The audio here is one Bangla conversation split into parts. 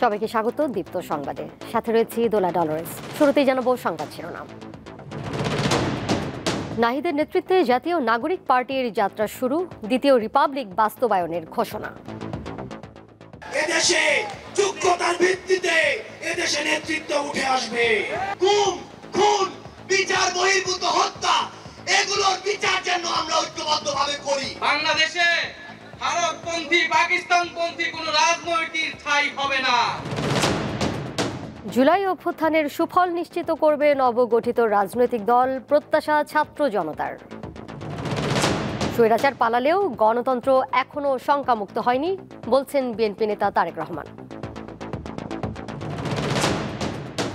সবাইকে স্বাগত দীপ্ত সংবাদে। সাথে রয়েছে দোলা ডলরেস। শুরুতেই জানাবো সংবাদ শিরোনাম। নাহিদের নেতৃত্বে জাতীয় নাগরিক পার্টির যাত্রা শুরু, দ্বিতীয় রিপাবলিক বাস্তবায়নের ঘোষণা। এদেশে যোগ্যতার ভিত্তিতে এদেশে নেতৃত্ব উঠে আসবে। গুম, খুন, বিচার বহির্ভূত হত্যা, এগুলোর বিচার যেন আমরা ঐক্যবদ্ধভাবে করি। বাংলাদেশে ভারতপন্থী পাকিস্তানপন্থী কোনো রাজনৈতিক ঠাঁই হবে না। জুলাই অভ্যুত্থানের সুফল নিশ্চিত করবে নবগঠিত রাজনৈতিক দল, প্রত্যাশা ছাত্র জনতার। স্বৈরাচার পালালেও গণতন্ত্র এখনো শঙ্কামুক্ত হয়নি, বলছেন বিএনপি নেতা তারেক রহমান।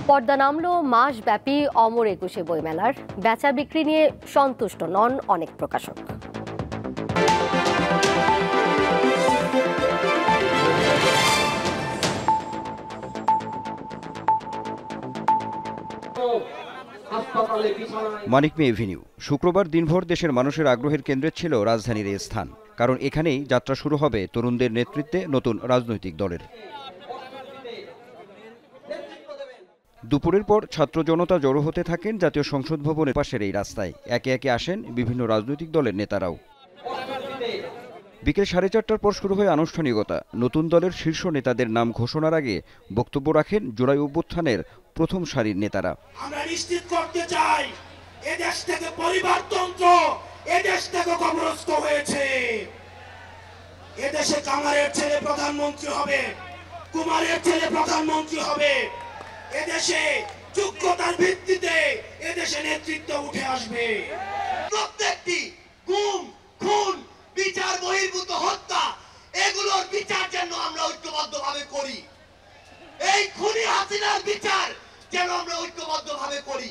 পর্দা নামলো মাসব্যাপী অমর একুশে বইমেলার, বেচা বিক্রি নিয়ে সন্তুষ্ট নন অনেক প্রকাশক। মানিক মে এভিনিউ শুক্রবার দিনভর দেশের মানুষের আগ্রহের কেন্দ্রে ছিল রাজধানীর এই স্থান, কারণ এখানেই যাত্রা শুরু হবে তরুণদের নেতৃত্বে নতুন রাজনৈতিক দলের। দুপুরের পর ছাত্র জনতা জড়ো হতে থাকেন জাতীয় সংসদ ভবনের পাশের এই রাস্তায়। একে একে আসেন বিভিন্ন রাজনৈতিক দলের নেতারাও। বিকেল 4:30টার পর শুরু হয় আনুষ্ঠানিকতা। নতুন দলের শীর্ষ নেতাদের নাম ঘোষণার আগে বক্তব্য রাখেন জুলাই অভ্যুত্থানের প্রথম সারির নেতারা। আমরা নিশ্চিত করতে চাই এদেশ থেকে পরিবারতন্ত্র এদেশ থেকে কবরস্থ হয়েছে। এদেশে কামারের ছেলে প্রধানমন্ত্রী হবে, কুমারের ছেলে প্রধানমন্ত্রী হবে। এদেশে যোগ্যতার ভিত্তিতে এদেশে নেতৃত্ব উঠে আসবে। প্রত্যেকটি গুম, খুন, বিচার বহির্ভূত হত্যা, এগুলোর বিচার যেন আমরা ঐক্যবদ্ধভাবে করি। এই খুনি হাসিনার বিচার যেন আমরা ঐক্যবদ্ধভাবে করি।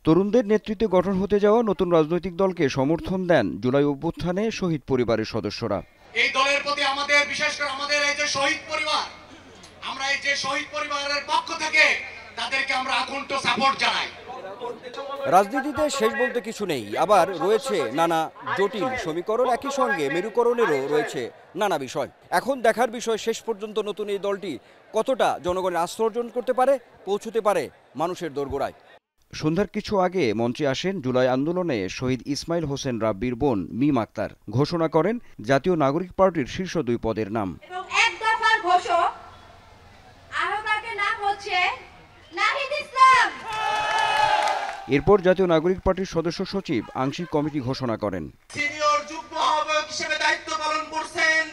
তরুণদের নেতৃত্বে গঠন হতে যাওয়া নতুন রাজনৈতিক দলকে সমর্থন দেন জুলাই অভ্যুত্থানে শহীদ পরিবারের সদস্যরা। এই দলের প্রতি আমাদের, বিশেষ করে আমাদের এই যে শহীদ পরিবার, আমরা এই যে শহীদ পরিবারের পক্ষ থেকে তাদেরকে আমরা আকুণ্ঠ সাপোর্ট জানাই। রাজনীতিতে শেষ বলতে কিছু নেই, আবার রয়েছে নানা জটিল সমীকরণ, একই সঙ্গে মেরুকরণেরও রয়েছে নানা বিষয়। এখন দেখার বিষয় শেষ পর্যন্ত নতুন এই দলটি কতটা জনগণের আস্থা অর্জন করতে পারে, পৌঁছতে পারে মানুষের দোরগোড়ায়। সন্ধ্যার কিছু আগে মঞ্চে আসেন জুলাই আন্দোলনে শহীদ ইসমাইল হোসেন রাব্বির বোন মিম আক্তার। ঘোষণা করেন জাতীয় নাগরিক পার্টির শীর্ষ 2 পদের নাম। এক দফার ঘোষক আহ্বায়কের নাম হচ্ছে নাহিদ ইসলাম। এরপর জাতীয় নাগরিক পার্টির সদস্য সচিব আংশিক কমিটি ঘোষণা করেন। সিনিয়র যুগ্ম আহ্বায়ক হিসেবে দায়িত্ব পালন করছেন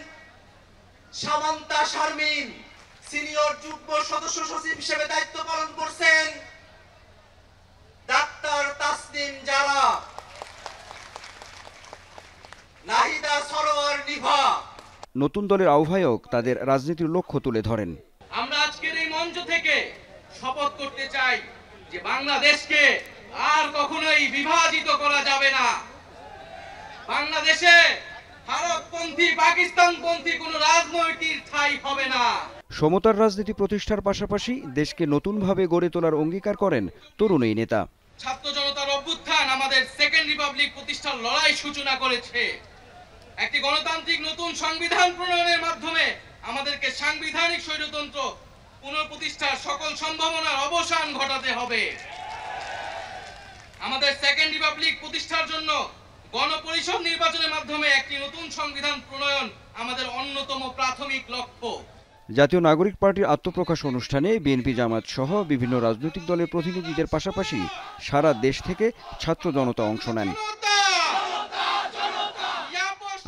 সামান্তা শারমিন। সিনিয়র যুগ্ম সদস্য সচিব হিসেবে দায়িত্ব পালন করছেন ডাক্তার তাসনিম জারা, নাহিদা সরোয়ার নিভা। নতুন দলের আহ্বায়ক তাদের রাজনীতির লক্ষ্য তুলে ধরেন। আমরা আজকের এই মঞ্চ থেকে শপথ করতে চাই যে বাংলাদেশকে আর কখনোই বিভাজিত করা যাবে না। বাংলাদেশে ভারতপন্থী পাকিস্তানপন্থী কোনো রাজনৈতিক ঠাঁই হবে না। সমতার রাজনীতি প্রতিষ্ঠার পাশাপাশি দেশকে নতুনভাবে গড়ে তোলার অঙ্গীকার করেন তরুণ এই নেতা। ছাত্র জনতার অভ্যুত্থান আমাদের সেকেন্ড রিপাবলিক প্রতিষ্ঠার লড়াই সূচনা করেছে। একটি গণতান্ত্রিক নতুন সংবিধান প্রণয়নের মাধ্যমে আমাদেরকে সাংবিধানিক স্বৈরতন্ত্র পুনঃপ্রতিষ্ঠার সকল সম্ভাবনার অবসান ঘটাতে হবে। আমাদের সেকেন্ড রিপাবলিক প্রতিষ্ঠার জন্য গণপরিষদ নির্বাচনের মাধ্যমে একটি নতুন সংবিধান প্রণয়ন আমাদের অন্যতম প্রাথমিক লক্ষ্য। জাতীয় নাগরিক পার্টির আত্মপ্রকাশ অনুষ্ঠানে বিএনপি, জামাত সহ বিভিন্ন রাজনৈতিক দলের প্রতিনিধিদের পাশাপাশি সারা দেশ থেকে ছাত্র জনতা অংশ নেন।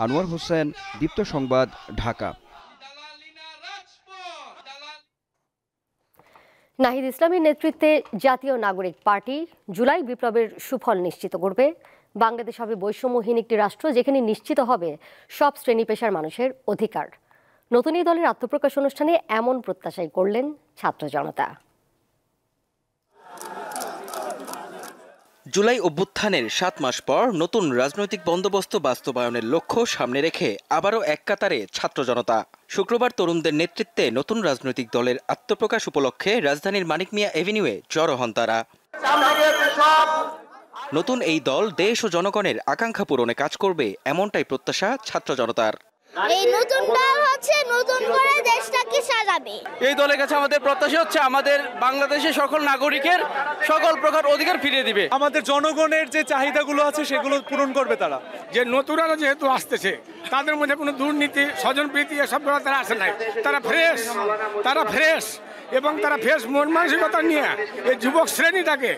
আনোয়ার হোসেন, দীপ্ত সংবাদ, ঢাকা। নাহিদ ইসলামের নেতৃত্বে জাতীয় নাগরিক পার্টি জুলাই বিপ্লবের সুফল নিশ্চিত করবে। বাংলাদেশ হবে বৈষম্যহীন একটি রাষ্ট্র, যেখানে নিশ্চিত হবে সব শ্রেণী পেশার মানুষের অধিকার। নতুন এই দলের আত্মপ্রকাশ অনুষ্ঠানে এমন প্রত্যাশাই করলেন ছাত্র জনতা। জুলাই অভ্যুত্থানের 7 মাস পর নতুন রাজনৈতিক বন্দোবস্ত বাস্তবায়নের লক্ষ্য সামনে রেখে আবারও এক কাতারে ছাত্র জনতা। শুক্রবার তরুণদের নেতৃত্বে নতুন রাজনৈতিক দলের আত্মপ্রকাশ উপলক্ষে রাজধানীর মানিক মিয়া এভিনিউয়ে জড়ো হন তারা। নতুন এই দল দেশ ও জনগণের আকাঙ্ক্ষা পূরণে কাজ করবে, এমনটাই প্রত্যাশা ছাত্র জনতার। এই নতুন দল হচ্ছে নতুন করে দেশটাকে সাজাবে। এই দলের কাছে আমাদের প্রত্যাশা হচ্ছে আমাদের বাংলাদেশের সকল নাগরিকের সকল প্রকার অধিকার ফিরিয়ে দিবে। আমাদের জনগণের যে চাহিদাগুলো আছে সেগুলো পূরণ করবে তারা। যে নতুনরা যেহেতু আসতেছে তাদের মধ্যে কোনো দুর্নীতি স্বজনপ্রীতি এসব তারা আসে নাই, তারা ফ্রেশ এবং তারা ফ্রেশ মন মানসিকতা নিয়ে এই যুবক শ্রেণীটাকে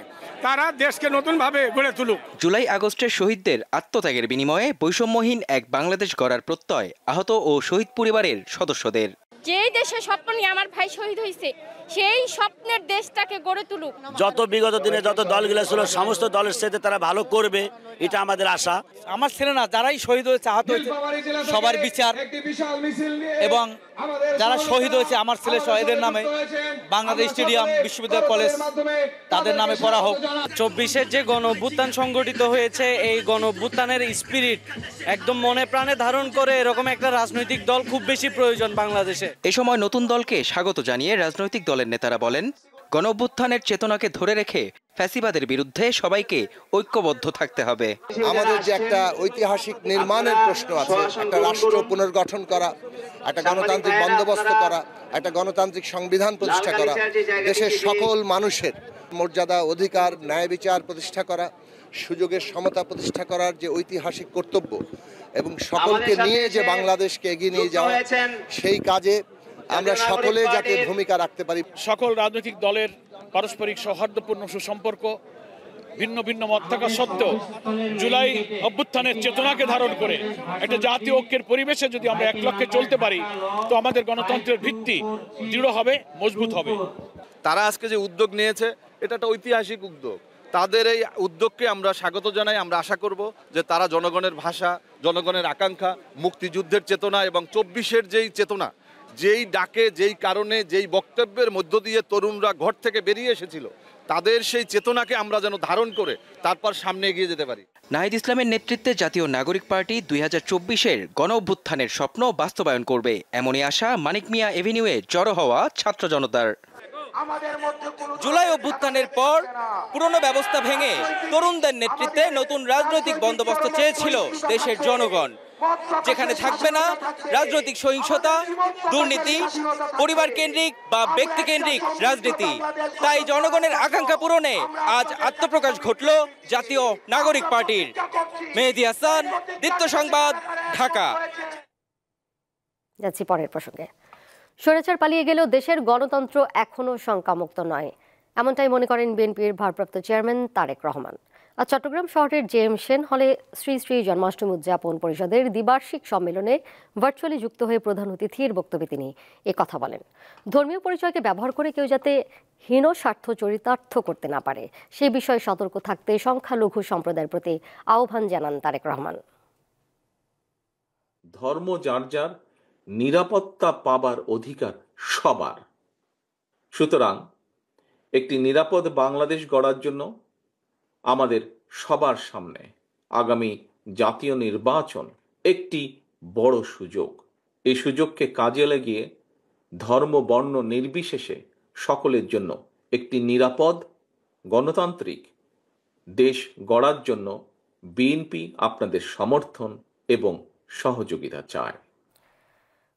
তারা দেশকে নতুনভাবে গড়ে তুলুক। জুলাই আগস্টের শহীদদের আত্মত্যাগের বিনিময়ে বৈষম্যহীন এক বাংলাদেশ গড়ার প্রত্যয় আহত ও শহীদ পরিবারের সদস্যদের। যেই দেশের স্বপ্ন নিয়ে আমার ভাই শহীদ হয়েছে সেই স্বপ্নের দেশটাকে গড়ে তুলুক। যত বিগত দিনে যত দলগুলো ছিল সমস্ত দলের সাথে তারা ভালো করবে, এটা আমাদের আশা। আমার ছেলে না, যারাই শহীদ হয়েছে আহত হয়েছে সবার বিচার এবং যারা শহীদ হয়েছে আমার ছেলে সহ এদের নামে বাংলাদেশ স্টেডিয়াম বিশ্ববিদ্যালয় কলেজ তাদের নামে করা হোক। 24-এর যে গণ অভ্যুত্থান সংগঠিত হয়েছে এই গণ অভ্যুত্থানের স্পিরিট একদম মনে প্রাণে ধারণ করে এরকম একটা রাজনৈতিক দল খুব বেশি প্রয়োজন বাংলাদেশে। এ সময় নতুন দলকে স্বাগত জানিয়ে রাজনৈতিক দলের নেতারা বলেন, গণ অভ্যুত্থানের চেতনাকে ধরে রেখে ফ্যাসিবাদের বিরুদ্ধে সবাইকে ঐক্যবদ্ধ থাকতে হবে। আমাদের যে একটা ঐতিহাসিক নির্মাণের প্রশ্ন আছে, একটা রাষ্ট্র পুনর্গঠন করা, একটা গণতান্ত্রিক বন্দোবস্ত করা, একটা গণতান্ত্রিক সংবিধান প্রতিষ্ঠা করা, দেশের সকল মানুষের মর্যাদা, অধিকার, ন্যায় বিচার প্রতিষ্ঠা করা, সুযোগের সমতা প্রতিষ্ঠা করার যে ঐতিহাসিক কর্তব্য এবং সকলকে নিয়ে যে বাংলাদেশকে এগিয়ে নিয়ে যাওয়া, সেই কাজে আমরা সকলে যাতে ভূমিকা রাখতে পারি। সকল রাজনৈতিক দলের পারস্পরিক সৌহার্দ্যপূর্ণ সুসম্পর্ক, ভিন্ন ভিন্ন মত থাকা সত্ত্বেও জুলাই অভ্যুত্থানের চেতনাকে ধারণ করে একটা জাতীয় ঐক্যের পরিবেশে যদি আমরা এক লক্ষ্যে চলতে পারি তো আমাদের গণতন্ত্রের ভিত্তি দৃঢ় হবে, মজবুত হবে। তারা আজকে যে উদ্যোগ নিয়েছে এটা একটা ঐতিহাসিক উদ্যোগ। তাদের এই উদ্যোগকে আমরা স্বাগত জানাই। আমরা আশা করব যে তারা জনগণের ভাষা, জনগণের আকাঙ্ক্ষা, মুক্তিযুদ্ধের চেতনা এবং 24-এর যেই চেতনা, যেই ডাকে, যেই কারণে, যেই বক্তব্যের মধ্য দিয়ে তরুণরা ঘর থেকে বেরিয়ে এসেছিল, তাদের সেই চেতনাকে আমরা যেন ধারণ করে তারপর সামনে এগিয়ে যেতে পারি। নাহিদ ইসলামের নেতৃত্বে জাতীয় নাগরিক পার্টি 2024-এর গণ অভ্যুত্থানের স্বপ্ন বাস্তবায়ন করবে, এমনই আশা মানিক মিয়া এভিনিউয়ে জড়ো হওয়া ছাত্র জনতার। জুলাই অভ্যুত্থানের পর পুরনো ব্যবস্থা ভেঙে তরুণদের নেতৃত্বে নতুন রাজনৈতিক বন্দোবস্ত চেয়েছিল দেশের জনগণ, যেখানে থাকবে না রাজনৈতিক সহিংসতা, দুর্নীতি, পরিবার কেন্দ্রিক বা ব্যক্তি কেন্দ্রিক রাজনীতি। তাই জনগণের আকাঙ্ক্ষা পূরণে আজ আত্মপ্রকাশ ঘটল জাতীয় নাগরিক পার্টির। মেহেদী হাসান, দীপ্ত সংবাদ, ঢাকা। যাচ্ছি পরের প্রসঙ্গে। স্বৈরাচার পালিয়ে গেলেও দেশের গণতন্ত্র এখনও শঙ্কামুক্ত নয়, এমনটাই মনে করেন বিএনপির ভারপ্রাপ্ত চেয়ারম্যান তারেক রহমান। আজ চট্টগ্রাম শহরের জেএম সেন হলে শ্রী শ্রী জন্মাষ্টমী উদযাপন পরিষদের দ্বিবার্ষিক সম্মেলনে ভার্চুয়ালি যুক্ত হয়ে প্রধান অতিথির বক্তব্যে তিনি কথা বলেন। ধর্মীয় পরিচয়কে ব্যবহার করে কেউ যাতে হীন স্বার্থ চরিতার্থ করতে না পারে সে বিষয়ে সতর্ক থাকতে সংখ্যালঘু সম্প্রদায়ের প্রতি আহ্বান জানান তারেক রহমান। ধর্ম যার যার, নিরাপত্তা পাবার অধিকার সবার। সুতরাং একটি নিরাপদ বাংলাদেশ গড়ার জন্য আমাদের সবার সামনে আগামী জাতীয় নির্বাচন একটি বড় সুযোগ। এই সুযোগকে কাজে লাগিয়ে ধর্ম বর্ণ নির্বিশেষে সকলের জন্য একটি নিরাপদ গণতান্ত্রিক দেশ গড়ার জন্য বিএনপি আপনাদের সমর্থন এবং সহযোগিতা চায়।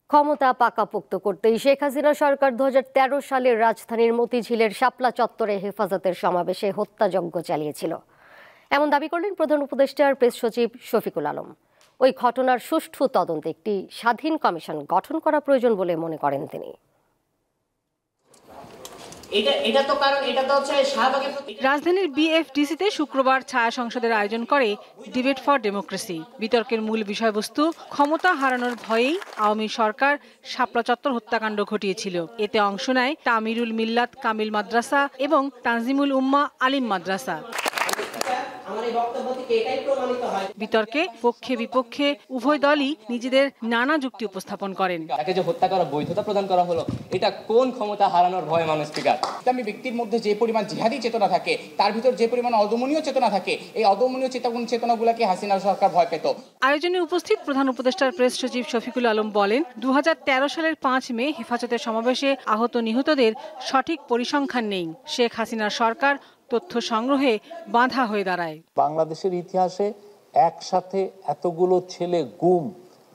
ক্ষমতা পাকাপোক্ত করতেই শেখ হাসিনা সরকার 2013 সালের রাজধানীর মতিঝিলের শাপলা চত্বরে হেফাজতের সমাবেশে হত্যাযজ্ঞ চালিয়েছিল, এমন দাবি করলেন প্রধান উপদেষ্টার প্রেস সচিব শফিকুল আলম। ওই ঘটনার সুষ্ঠু তদন্তে একটি স্বাধীন কমিশন গঠন করা প্রয়োজন বলে মনে করেন তিনি। রাজধানীর বিএফডিসিতে শুক্রবার ছায়া সংসদের আয়োজন করে ডিবেট ফর ডেমোক্রেসি। বিতর্কের মূল বিষয়বস্তু ক্ষমতা হারানোর ভয়েই আওয়ামী সরকার শাপলা চত্বর হত্যাকাণ্ড ঘটিয়েছিল। এতে অংশ নেয় তামিরুল মিল্লাত কামিল মাদ্রাসা এবং তানজিমুল উম্মা আলিম মাদ্রাসা। বিতর্কে পক্ষে বিপক্ষে উভয় দলই নিজেদের নানা যুক্তি উপস্থাপন করেন। তাকে যে হত্যা করার বৈধতা প্রদান করা হলো, এটা কোন ক্ষমতা হারানোর ভয় মানসিকতা? ইসলামী ব্যক্তির মধ্যে যে পরিমাণ জিহাদি চেতনা থাকে, তার ভিতর যে পরিমাণ অদমনীয় চেতনা থাকে, এই অদমনীয় চেতনাগুলোকে হাসিনা সরকার ভয় পেত। আয়োজনে উপস্থিত প্রধান উপদেষ্টার প্রেস সচিব শফিকুল আলম বলেন, 2013 সালের 5 মে হেফাজতের সমাবেশে আহত নিহতদের সঠিক পরিসংখ্যান নেই। শেখ হাসিনার সরকার তথ্য সংগ্রহে বাধা হয়ে দাঁড়ায়। বাংলাদেশের ইতিহাসে একসাথে এতগুলো ছেলে গুম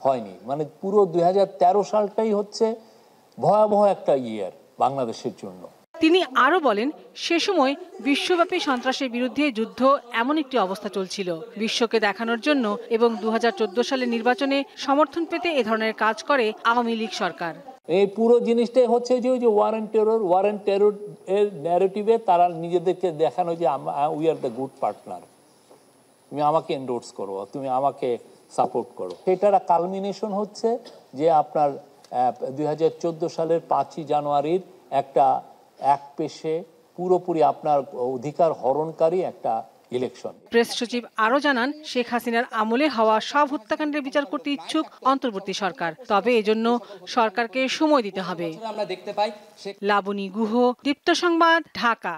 হয়নি। মানে পুরো 2013 সালটাই হচ্ছে ভয়াবহ একটা ইয়ার বাংলাদেশের জন্য। তিনি আরো বলেন, সে সময় বিশ্বব্যাপী সন্ত্রাসের বিরুদ্ধে যুদ্ধ এমন একটি অবস্থা চলছিল বিশ্বকে দেখানোর জন্য, এবং 2014 সালের নির্বাচনে সমর্থন পেতে এ ধরনের কাজ করে আওয়ামী লীগ সরকার। এই পুরো জিনিসটাই হচ্ছে যে ওয়ার অ্যান্ড টেরর এর ন্যারেটিভে তারা নিজেদেরকে দেখানো যে we are the good partner, তুমি আমাকে এন্ডোর্স করো, তুমি আমাকে সাপোর্ট করো। সেটার কালমিনেশন হচ্ছে যে আপনার 2014 সালের 5ই জানুয়ারির একটা এক পেশে পুরোপুরি আপনার অধিকার হরণকারী একটা ইলেকশন। প্রেস সচিব আরো জানান, শেখ হাসিনার আমলে হওয়া সব হত্যাকাণ্ডের বিচার করতে ইচ্ছুক অন্তর্বর্তী সরকার, তবে এজন্য সরকারকে সময় দিতে হবে। আমরা দেখতে পাই লাবণী গুহ, দীপ্ত সংবাদ, ঢাকা।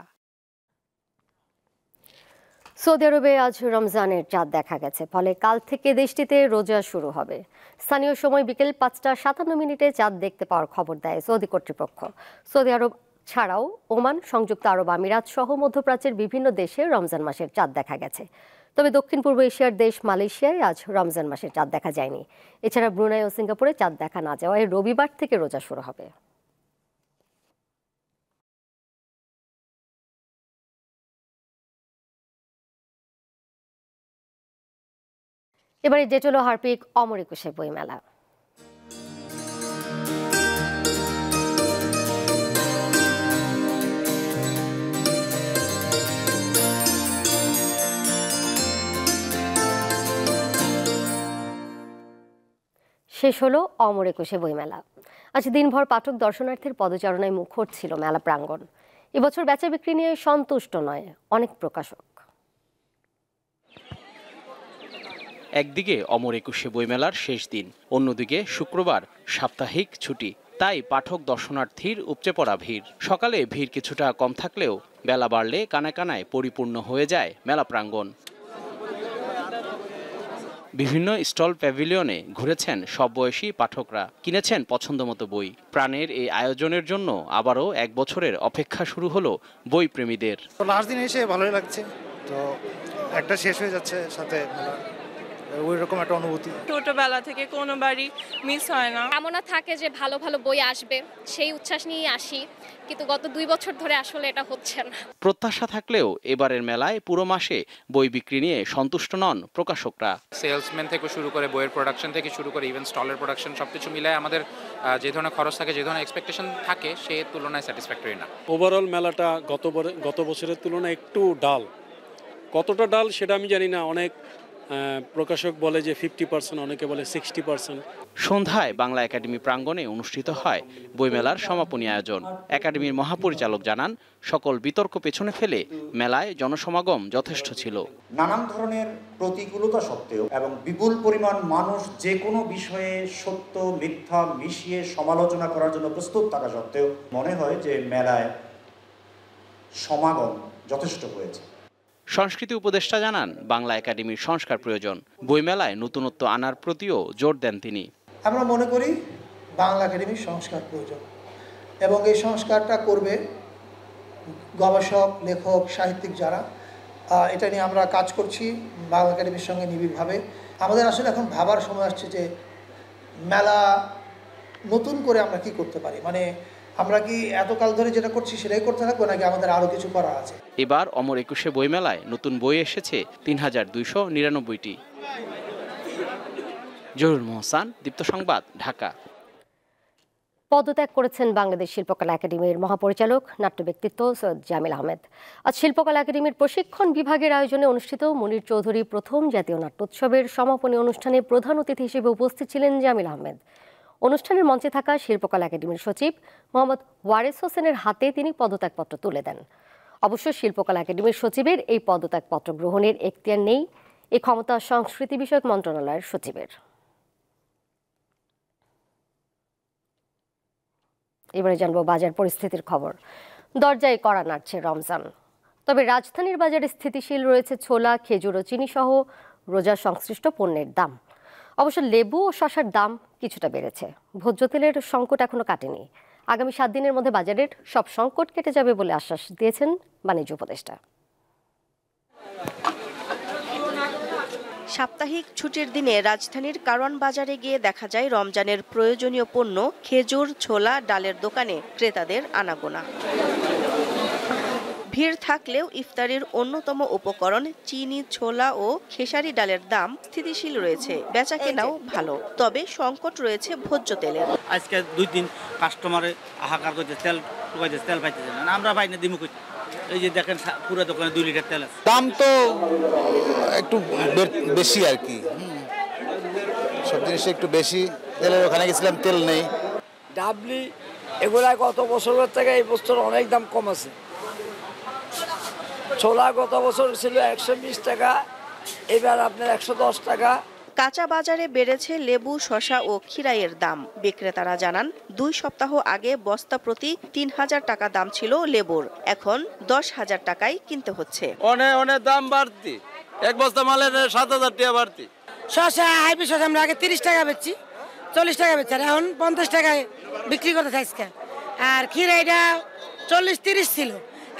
সৌদি আরবে আজ রমজানের চাঁদ দেখা গেছে, ফলে কাল থেকে দেশটিতে রোজা শুরু হবে। স্থানীয় সময় বিকেল 5:57 চাঁদ দেখতে পাওয়ার খবর দেয় সৌদি কর্তৃপক্ষ। সৌদি আরব ছাড়াও ওমান, সংযুক্ত আরব আমিরাত সহ মধ্যপ্রাচ্যের বিভিন্ন দেশে রমজান মাসের চাঁদ দেখা গেছে। তবে দক্ষিণ পূর্ব এশিয়ার দেশ মালয়েশিয়ায় আজ রমজান মাসের চাঁদ দেখা যায়নি। এছাড়া ব্রুনাই ও সিঙ্গাপুরে চাঁদ দেখা না যাওয়ায় রবিবার থেকে রোজা শুরু হবে। এবারে ডেটল ও হারপিক অমর একুশে বইমেলা। শেষ হলো অমর একুশে বইমেলা। আজ দিনভর পাঠক দর্শনার্থীর পদচারণায় মুখর ছিল মেলা প্রাঙ্গণ। এবছর বেচা বিক্রি নিয়ে সন্তুষ্ট নয় অনেক প্রকাশক। একদিকে অমর একুশে বইমেলার শেষ দিন, অন্যদিকে শুক্রবার সাপ্তাহিক ছুটি, তাই পাঠক দর্শনার্থীর উপচে পড়া ভিড়। সকালে ভিড় কিছুটা কম থাকলেও বেলা বাড়লে কানায় কানায় পরিপূর্ণ হয়ে যায় মেলা প্রাঙ্গণ। বিভিন্ন স্টল প্যাভিলিয়নে ঘুরেছেন সব বয়সী পাঠকরা, কিনেছেন পছন্দমতো বই। প্রাণের এই আয়োজনের জন্য আবারও 1 বছরের অপেক্ষা শুরু হলো বই প্রেমীদের। লাস্ট দিন এসে ভালোই লাগছে, তো একটা শেষ হয়ে যাচ্ছে, সাথে ওই রকম একটা অনুভূতি ছোটবেলা থেকে কোনোবারই মিস হয় না। কামনা থাকে যে ভালো ভালো বই আসবে, সেই উচ্ছ্বাস নিয়ে আসি, কিন্তু গত 2 বছর ধরে আসলে এটা হচ্ছে না। প্রত্যাশা থাকলেও এবারের মেলায় পুরো মাসে বই বিক্রি নিয়ে সন্তুষ্ট নন প্রকাশকরা। সেলসম্যান থেকে শুরু করে বইয়ের প্রোডাকশন থেকে শুরু করে ইভেন স্টলের প্রোডাকশন সবকিছু মিলায় আমাদের যে ধরনের খরচ থাকে, যে ধরনের এক্সপেকটেশন থাকে, সে তুলনায় স্যাটিসফ্যাক্টরি না। ওভারঅল মেলাটা গত বছরের তুলনায় একটু ডাল। কতটা ডাল সেটা আমি জানি না। অনেক প্রকাশক বলে যে 50%, অনেকে বলে 60%। সন্ধ্যায় বাংলা একাডেমি প্রাঙ্গণে অনুষ্ঠিত হয় বইমেলার সমাপনী আয়োজন। একাডেমির মহাপরিচালক জানান, সকল বিতর্ক পেছনে ফেলে মেলায় জনসমাগম যথেষ্ট ছিল। নানান ধরনের প্রতিকূলতা সত্ত্বেও এবং বিপুল পরিমাণ মানুষ যে কোনো বিষয়ে সত্য মিথ্যা মিশিয়ে সমালোচনা করার জন্য প্রস্তুত থাকা সত্ত্বেও মনে হয় যে মেলায় সমাগম যথেষ্ট হয়েছে। সংস্কৃতি উপদেষ্টা জানান, বাংলা একাডেমির সংস্কার প্রয়োজন। বইমেলায় নতুনত্ব আনার প্রতিও জোর দেন তিনি। আমরা মনে করি বাংলা একাডেমির সংস্কার প্রয়োজন, এবং এই সংস্কারটা করবে গবেষক, লেখক, সাহিত্যিক যারা। এটা নিয়ে আমরা কাজ করছি বাংলা একাডেমির সঙ্গে নিবিড়ভাবে। আমাদের আসলে এখন ভাবার সময় আসছে যে মেলা নতুন করে আমরা কি করতে পারি, মানে আমরা কি এতকাল ধরে যেটা করছি সেটাই করতে থাকবো, নাকি আমাদের আরো কিছু করা আছে। এবার অমর একুশে বইমেলায় নতুন বই এসেছে 3299টি। জহুরুল মোহসান, দীপ্ত সংবাদ, ঢাকা। পদত্যাগ করেছেন বাংলাদেশ শিল্পকলা একাডেমির মহাপরিচালক নাট্য ব্যক্তিত্ব সৈয়দ জামিল আহমেদ। আজ শিল্পকলা একাডেমির প্রশিক্ষণ বিভাগের আয়োজনে অনুষ্ঠিত মনির চৌধুরী প্রথম জাতীয় নাট্যোৎসবের সমাপনী অনুষ্ঠানে প্রধান অতিথি হিসেবে উপস্থিত ছিলেন জামিল আহমেদ। অনুষ্ঠানের মঞ্চে থাকা শিল্পকলা একাডেমির সচিব মোহাম্মদ ওয়ারেস হোসেনের হাতে তিনি পদত্যাগপত্র তুলে দেন। অবশ্য শিল্পকলা একাডেমির সচিবের এই পদত্যাগপত্র গ্রহণের এখতিয়ার নেই, এই ক্ষমতা সংস্কৃতি বিষয়ক মন্ত্রণালয়ের সচিবের। এবারে জানবো বাজার পরিস্থিতির খবর। দরজায় কড়া নাড়ছে রমজান, তবে রাজধানীর বাজারে স্থিতিশীল রয়েছে ছোলা, খেজুর ও চিনি সহ রোজা সংশ্লিষ্ট পণ্যের দাম। অবশ্য লেবু ও শসার দাম কিছুটা বেড়েছে। ভোজ্য তেলের সংকট এখনো কাটেনি। আগামী 7 দিনের মধ্যে বাজারের সব সংকট কেটে যাবে বলে আশ্বাস দিয়েছেন বাণিজ্য উপদেষ্টা। সাপ্তাহিক ছুটির দিনে রাজধানীর কারওয়ান বাজারে গিয়ে দেখা যায় রমজানের প্রয়োজনীয় পণ্য খেজুর, ছোলা, ডালের দোকানে ক্রেতাদের আনাগোনা। ভিড় থাকলেও ইফতারির অন্যতম উপকরণ চিনি, ছোলা ও খেসারি ডালের দাম স্থিতিশীল রয়েছে, বেচাকেনাও ভালো। তবে সংকট রয়েছে ভোজ্য তেলের। আজকে 2-3 কাস্টমারে হাহাকার করতে তেল পাইতেছে না, আমরা পাই না দিমু কই। এই যে দেখেন পুরো দোকানে 2 লিটার তেল আছে। দাম তো একটু বেশি আর কি, সব জিনিস একটু বেশি। তেলের ওখানে গেছিলাম, তেল নেই। ডাবলি এগুলা গত বছরের থেকে এই বছর অনেক দাম কম আছে। ছোলা গত বছর ছিল 120 টাকা, এবার আপনার 110 টাকা। কাঁচা বাজারে বেড়েছে লেবু, শসা ও খিরাইয়ের দাম। বিক্রেতারা জানান 2 সপ্তাহ আগে বস্তা প্রতি 3000 টাকা দাম ছিল লেবুর, এখন 10,000 টাকায় কিনতে হচ্ছে। অনেক দাম বাড়তি, এক বস্তা মালের 7000 টাকা বাড়তি। শসা হাইব্রিড শসা আমরা আগে 30 টাকা বেচছি, 40 টাকা বেচছি, আর এখন 50 টাকায় বিক্রি করতে থাকছে। আর খিরাইটা 40-30 ছিল,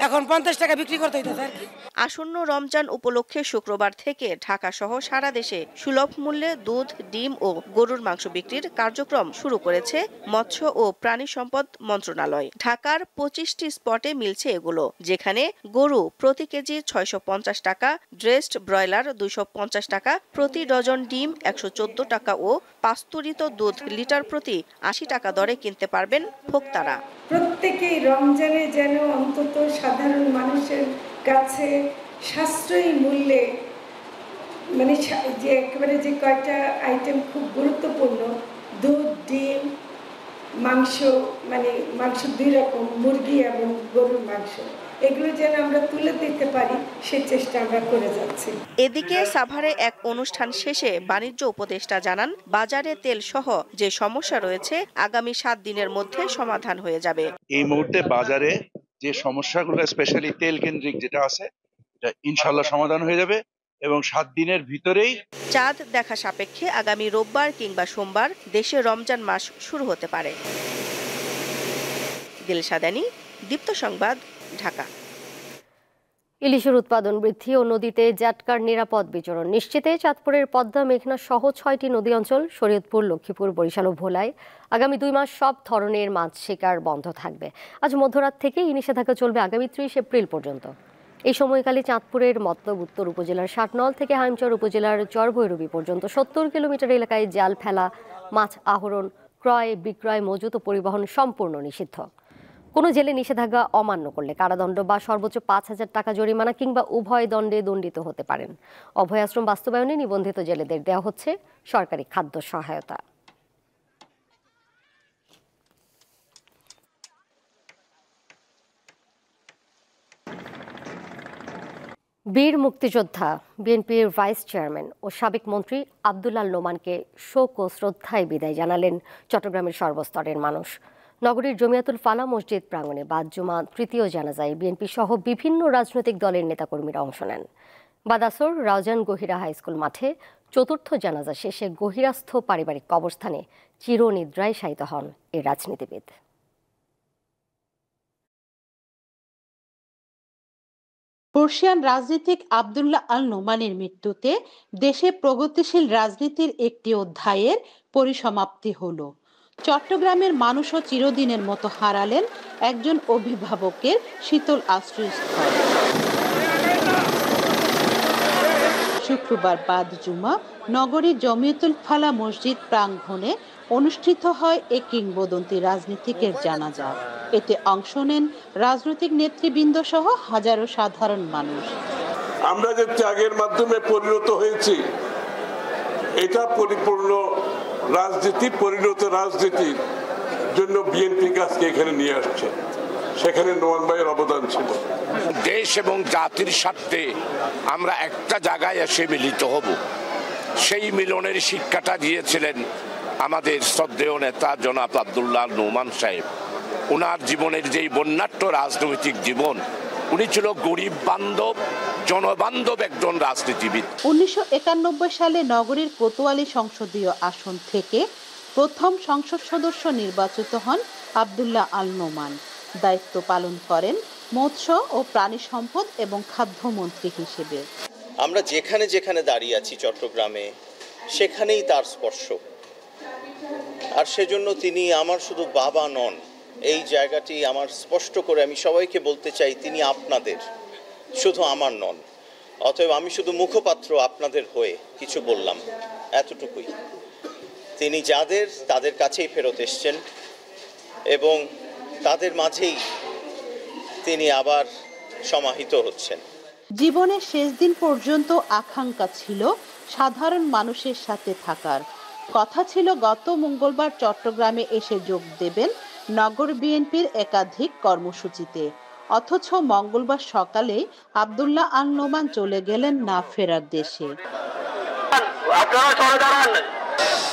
এখন 50 টাকা বিক্রি করতে হইতেছে আর কি। আসন্ন রমজান উপলক্ষে শুক্রবার থেকে ঢাকা সহ সারা দেশে সুলভ মূল্যে দুধ, ডিম ও গরুর মাংস বিক্রির কার্যক্রম শুরু করেছে মৎস্য ও প্রাণী সম্পদ মন্ত্রণালয়। ঢাকার 25টি স্পটে মিলছে এগুলো, যেখানে গরু প্রতি কেজি 650 টাকা, ড্রেসড ব্রয়লার 250 টাকা, প্রতি ডজন ডিম 114 টাকা ও পাস্তুরিত দুধ লিটার প্রতি 80 টাকা দরে কিনতে পারবেন ভোক্তারা। প্রত্যেকেই রমজানে যেন অন্তত সাধারণ মানুষের কাছে সাশ্রয়ী মূল্যে, মানে যে একেবারে যে কয়টা আইটেম খুব গুরুত্বপূর্ণ, দুধ, ডিম, মাংস, মানে মাংস 2 রকম, মুরগি এবং গরুর মাংস, এগুলো যেন আমরা তুলে দিতে পারি সে চেষ্টা আমরা করে যাচ্ছি। এদিকে সাভারে এক অনুষ্ঠান শেষে বাণিজ্য উপদেষ্টা জানান, বাজারে তেল সহ যে সমস্যা রয়েছে আগামী 7 দিনের মধ্যে সমাধান হয়ে যাবে। এই মুহূর্তে বাজারে যে সমস্যাগুলো স্পেশালি তেল কেন্দ্রিক যেটা আছে, এটা ইনশাআল্লাহ সমাধান হয়ে যাবে এবং 7 দিনের ভিতরেই। চাঁদ দেখা সাপেক্ষে আগামী রোববার কিংবা সোমবার দেশে রমজান মাস শুরু হতে পারে। দিলশাদানি, দীপ্ত সংবাদ, ঢাকা। ইলিশের উৎপাদন বৃদ্ধি ও নদীতে জাটকার নিরাপদ বিচরণ নিশ্চিতে চাঁদপুরের পদ্মা, মেঘনা সহ 6টি নদী অঞ্চল শরীয়তপুর, লক্ষ্মীপুর, বরিশাল ও ভোলায় আগামী 2 মাস সব ধরনের মাছ শিকার বন্ধ থাকবে। আজ মধ্যরাত থেকে এই নিষেধাজ্ঞা চলবে আগামী 30 এপ্রিল পর্যন্ত। এই সময়কালে চাঁদপুরের মতলব উত্তর উপজেলার ষাটনল থেকে হাইমচর উপজেলার চরভৈরবী পর্যন্ত 70 কিলোমিটার এলাকায় জাল ফেলা, মাছ আহরণ, ক্রয়, বিক্রয়, মজুত ও পরিবহন সম্পূর্ণ নিষিদ্ধ। কোনো জেলে নিষেধাজ্ঞা অমান্য করলে কারাদণ্ড বা সর্বোচ্চ 5000 টাকা জরিমানা কিংবা উভয় দণ্ডে দণ্ডিত হতে পারেন। অভয় আশ্রম বাস্তবায়নে নিবন্ধিত জেলেদের দেওয়া হচ্ছে সরকারি খাদ্য সহায়তা। বীর মুক্তিযোদ্ধা, বিএনপির ভাইস চেয়ারম্যান ও সাবেক মন্ত্রী আব্দুল্লাহ নোমানকে শোক ও শ্রদ্ধায় বিদায় জানালেন চট্টগ্রামের সর্বস্তরের মানুষ। নগরীর জমিয়াতুল ফালাহ মসজিদ প্রাঙ্গণে বাদ জুমা তৃতীয় জানাজায় বিএনপি সহ বিভিন্ন রাজনৈতিক দলের নেতাকর্মীরা অংশ নেন। বাদাসর রাউজান গহিরা হাই স্কুল মাঠে চতুর্থ জানাজা শেষে গহিরাস্থ পারিবারিক কবরস্থানে চিরনিদ্রায় শায়িত হন এই রাজনীতিবিদ। বর্ষিয়ান রাজনীতিক আব্দুল্লাহ আল নোমানের মৃত্যুতে দেশে প্রগতিশীল রাজনীতির একটি অধ্যায়ের পরিসমাপ্তি হলো। চট্টগ্রামের মানুষও চিরদিনের মতো হারালেন একজন অভিভাবকের শীতল আশ্রয়স্থল। শুক্রবার বাদ জুমা নগরীর জমিয়তুল ফালাহ মসজিদ প্রাঙ্গণে অনুষ্ঠিত হয় এক কিংবদন্তি রাজনীতিকের জানাজা। এতে অংশ নেন রাজনৈতিক নেতৃবৃন্দ সহ হাজারো সাধারণ মানুষ। আমরা যে ত্যাগের মাধ্যমে পরিণত হয়েছি, এটা পরিপূর্ণ রাজনীতি, পরিণত রাজনীতির জন্য বিএনপি কাজকে এখানে নিয়ে আসছে। সেখানে নোমান ভাইয়ের অবদান ছিল। দেশ এবং জাতির স্বার্থে আমরা একটা জায়গায় এসে মিলিত হব, সেই মিলনের শিক্ষাটা দিয়েছিলেন আমাদের শ্রদ্ধেয় নেতা জনাব আব্দুল্লাহ নোমান সাহেব। ওনার জীবনের যেই বন্যাট্য রাজনৈতিক জীবন, উনি ছিল গরিব বান্ধব, জনবান্ধব একজন রাজনীতিবিদ। 1991 সালে নগরীর কোতোয়ালি সংসদীয় আসন থেকে প্রথম সংসদ সদস্য নির্বাচিত হন আব্দুল্লাহ আল নোমান। দায়িত্ব পালন করেন মৎস্য ও প্রাণী সম্পদ এবং খাদ্যমন্ত্রী হিসেবে। আমরা যেখানে যেখানে দাঁড়িয়ে আছি চট্টগ্রামে, সেখানেই তার স্পর্শ। আর সেজন্য তিনি আমার শুধু বাবা নন, এই জায়গাটি আমার স্পষ্ট করে আমি সবাইকে বলতে চাই, তিনি আপনাদের, শুধু আমার নন। অতএব আমি শুধু মুখপাত্র আপনাদের হয়ে কিছু বললাম, এতটুকুই। তিনি তাদের কাছেই ফেরত এসছেন এবং তাদের মাঝেই তিনি আবার সমাহিত হচ্ছেন। জীবনের শেষ দিন পর্যন্ত আকাঙ্ক্ষা ছিল সাধারণ মানুষের সাথে থাকার। কথা ছিল গত মঙ্গলবার চট্টগ্রামে এসে যোগ দেবেন নগর বিএনপির একাধিক কর্মসূচিতে। অথচ মঙ্গলবার সকালে আব্দুল্লাহ আল নোমান চলে গেলেন না ফেরার দেশে।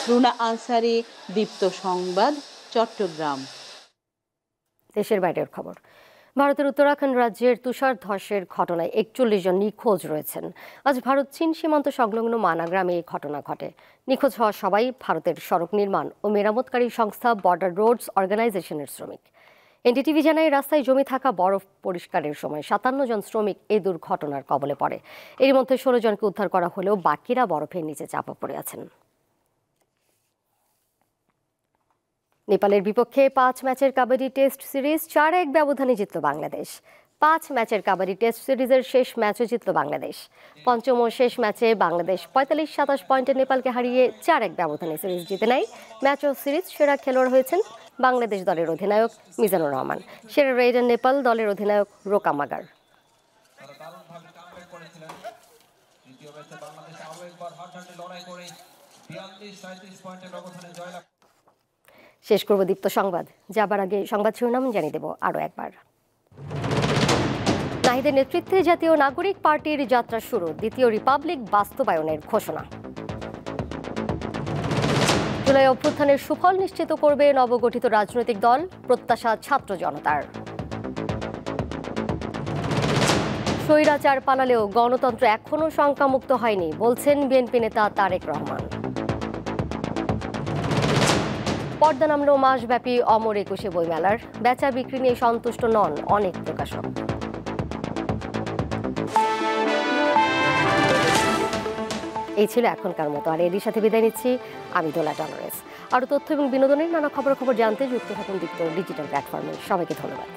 রুনা আনসারি, দীপ্ত সংবাদ, চট্টগ্রাম। দেশের বাইরের খবর। ভারতের উত্তরাখণ্ড রাজ্যের তুষার ধসের ঘটনায় 41 জন নিখোঁজ রয়েছেন। আজ ভারত চীন সীমান্ত সংলগ্ন মানা গ্রামে এই ঘটনা ঘটে। নিখোঁজ হওয়া সবাই ভারতের সড়ক নির্মাণ ও মেরামতকারী সংস্থা বর্ডার রোডস অর্গানাইজেশনের শ্রমিক। এনডিটিভি জানায়, রাস্তায় জমে থাকা বরফ পরিষ্কারের সময় 57 জন শ্রমিক এই দুর্ঘটনার কবলে পড়ে। এর মধ্যে 16 জনকে উদ্ধার করা হলেও বাকিরা বরফের নিচে চাপা পড়ে আছেন। নেপালের বিপক্ষে 5 ম্যাচের কাবাডি টেস্ট সিরিজ 4-1 ব্যবধানে জিতল বাংলাদেশ। 5 ম্যাচের কাবাডি টেস্ট সিরিজের শেষ ম্যাচও জিতল বাংলাদেশ। পঞ্চম ও শেষ ম্যাচে বাংলাদেশ 45-27 পয়েন্টে নেপালকে হারিয়ে 4-1 ব্যবধানে সিরিজ জিতে নেয়। ম্যাচ ও সিরিজ সেরা খেলোয়াড় হয়েছেন বাংলাদেশ দলের অধিনায়ক মিজানুর রহমান। সেরা রেডার নেপাল দলের অধিনায়ক রোকা মাগার। শেষ করব দীপ্ত সংবাদ। যাবার আগে সংবাদ শিরোনাম জানিয়ে দেব আরও একবার। নাহিদের নেতৃত্বে জাতীয় নাগরিক পার্টির যাত্রা শুরু, দ্বিতীয় রিপাবলিক বাস্তবায়নের ঘোষণা। জুলাই অভ্যুত্থানের সুফল নিশ্চিত করবে নবগঠিত রাজনৈতিক দল, প্রত্যাশা ছাত্র জনতার। স্বৈরাচার পালালেও গণতন্ত্র এখনো শঙ্কামুক্ত হয়নি, বলছেন বিএনপি নেতা তারেক রহমান। পর্দা নামল মাসব্যাপী অমর 21 বইমেলার, বেচা বিক্রি নিয়ে সন্তুষ্ট নন অনেক প্রকাশক। এই ছিল এখনকার মতো, আর এরই সাথে বিদায় নিচ্ছি আমি দোলা টলারেন্স। আরও তথ্য এবং বিনোদনের নানা খবর জানতে যুক্ত থাকুন দীপ্ত ডিজিটাল প্ল্যাটফর্মে। সবাইকে ধন্যবাদ।